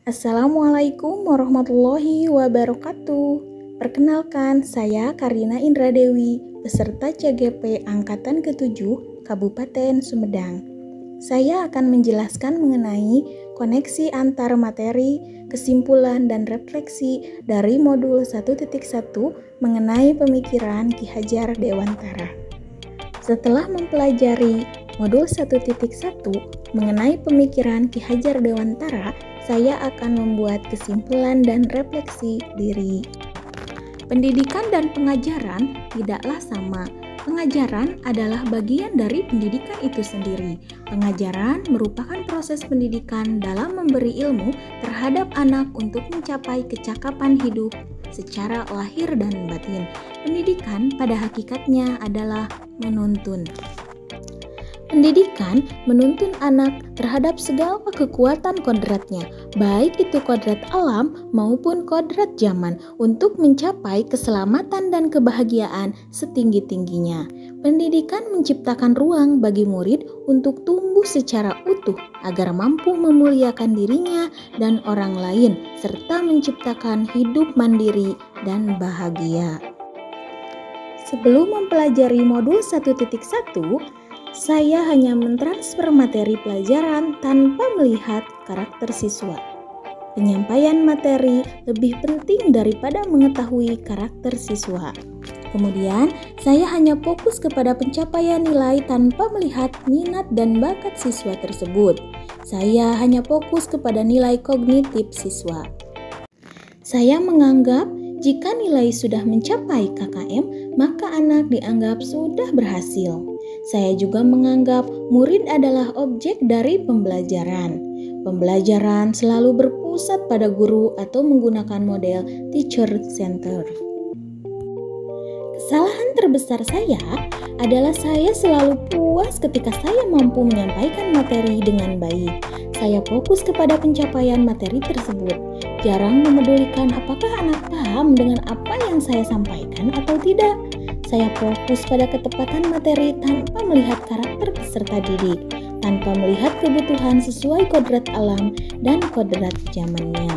Assalamualaikum warahmatullahi wabarakatuh. Perkenalkan, saya Karina Indra Dewi, peserta CGP Angkatan ke-7 Kabupaten Sumedang. Saya akan menjelaskan mengenai koneksi antar materi, kesimpulan, dan refleksi dari modul 1.1 mengenai pemikiran Ki Hajar Dewantara. Setelah mempelajari modul 1.1 mengenai pemikiran Ki Hajar Dewantara, saya akan membuat kesimpulan dan refleksi diri. Pendidikan dan pengajaran tidaklah sama. Pengajaran adalah bagian dari pendidikan itu sendiri. Pengajaran merupakan proses pendidikan dalam memberi ilmu terhadap anak untuk mencapai kecakapan hidup secara lahir dan batin. Pendidikan pada hakikatnya adalah menuntun. Pendidikan menuntun anak terhadap segala kekuatan kodratnya, baik itu kodrat alam maupun kodrat zaman, untuk mencapai keselamatan dan kebahagiaan setinggi-tingginya. Pendidikan menciptakan ruang bagi murid untuk tumbuh secara utuh agar mampu memuliakan dirinya dan orang lain, serta menciptakan hidup mandiri dan bahagia. Sebelum mempelajari modul 1.1, saya hanya mentransfer materi pelajaran tanpa melihat karakter siswa. Penyampaian materi lebih penting daripada mengetahui karakter siswa. Kemudian, saya hanya fokus kepada pencapaian nilai tanpa melihat minat dan bakat siswa tersebut. Saya hanya fokus kepada nilai kognitif siswa. Saya menganggap jika nilai sudah mencapai KKM, maka anak dianggap sudah berhasil. Saya juga menganggap murid adalah objek dari pembelajaran. Pembelajaran selalu berpusat pada guru atau menggunakan model teacher center. Kesalahan terbesar saya adalah saya selalu puas ketika saya mampu menyampaikan materi dengan baik. Saya fokus kepada pencapaian materi tersebut, jarang memedulikan apakah anak paham dengan apa yang saya sampaikan atau tidak. Saya fokus pada ketepatan materi tanpa melihat karakter peserta didik, tanpa melihat kebutuhan sesuai kodrat alam dan kodrat zamannya.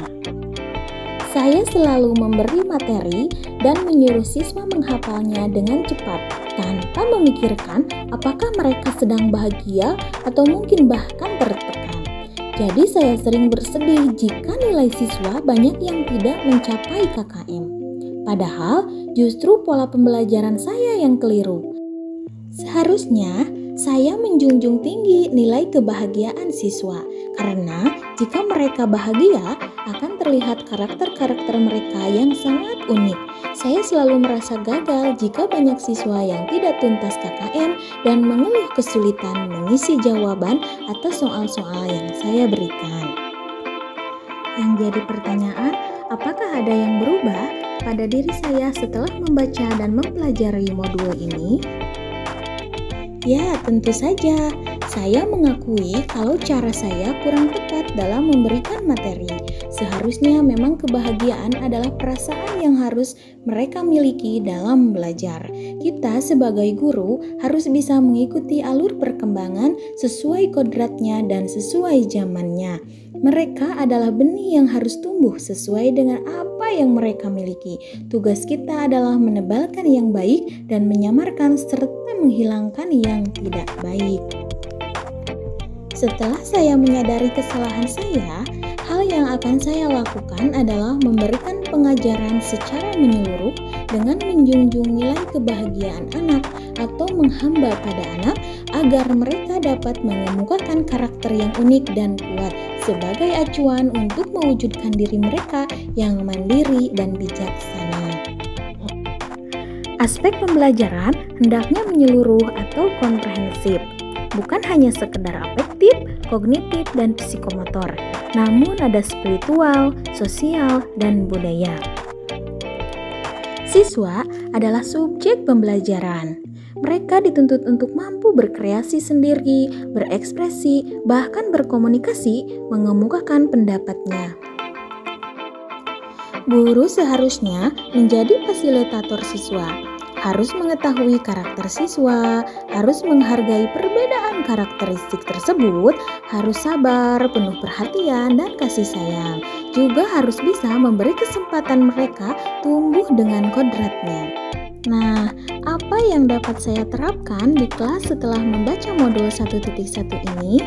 Saya selalu memberi materi dan menyuruh siswa menghafalnya dengan cepat, tanpa memikirkan apakah mereka sedang bahagia atau mungkin bahkan tertekan. Jadi saya sering bersedih jika nilai siswa banyak yang tidak mencapai KKM. Padahal justru pola pembelajaran saya yang keliru. Seharusnya saya menjunjung tinggi nilai kebahagiaan siswa, karena jika mereka bahagia akan terlihat karakter-karakter mereka yang sangat unik. Saya selalu merasa gagal jika banyak siswa yang tidak tuntas KKM dan mengeluh kesulitan mengisi jawaban atas soal-soal yang saya berikan. Yang jadi pertanyaan, apakah ada yang berubah pada diri saya setelah membaca dan mempelajari modul ini? Ya, tentu saja. Saya mengakui kalau cara saya kurang tepat dalam memberikan materi. Seharusnya memang kebahagiaan adalah perasaan yang harus mereka miliki dalam belajar. Kita sebagai guru harus bisa mengikuti alur perkembangan sesuai kodratnya dan sesuai zamannya. Mereka adalah benih yang harus tumbuh sesuai dengan apa yang mereka miliki. Tugas kita adalah menebalkan yang baik dan menyamarkan serta menghilangkan yang tidak baik. Setelah saya menyadari kesalahan saya, hal yang akan saya lakukan adalah memberikan pengajaran secara menyeluruh dengan menjunjung nilai kebahagiaan anak atau menghamba pada anak agar mereka dapat mengemukakan karakter yang unik dan kuat sebagai acuan untuk mewujudkan diri mereka yang mandiri dan bijaksana. Aspek pembelajaran hendaknya menyeluruh atau komprehensif, bukan hanya sekedar afektif, kognitif, dan psikomotor, namun ada spiritual, sosial, dan budaya. Siswa adalah subjek pembelajaran. Mereka dituntut untuk mampu berkreasi sendiri, berekspresi, bahkan berkomunikasi, mengemukakan pendapatnya. Guru seharusnya menjadi fasilitator siswa. harus mengetahui karakter siswa, harus menghargai perbedaan karakteristik tersebut, harus sabar, penuh perhatian, dan kasih sayang. Juga harus bisa memberi kesempatan mereka tumbuh dengan kodratnya. Nah, apa yang dapat saya terapkan di kelas setelah membaca modul 1.1 ini?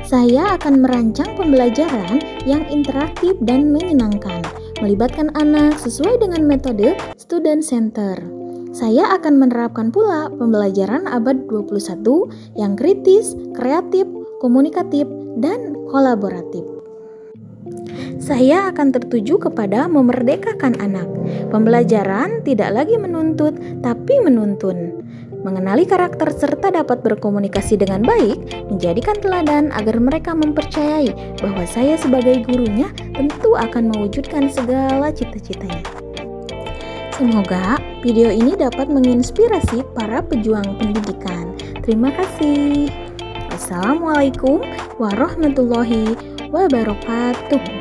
Saya akan merancang pembelajaran yang interaktif dan menyenangkan, melibatkan anak sesuai dengan metode student center. Saya akan menerapkan pula pembelajaran abad 21 yang kritis, kreatif, komunikatif, dan kolaboratif. Saya akan tertuju kepada memerdekakan anak. Pembelajaran tidak lagi menuntut, tapi menuntun. Mengenali karakter serta dapat berkomunikasi dengan baik, menjadikan teladan agar mereka mempercayai bahwa saya sebagai gurunya tentu akan mewujudkan segala cita-citanya. Semoga video ini dapat menginspirasi para pejuang pendidikan. Terima kasih. Wassalamualaikum warahmatullahi wabarakatuh.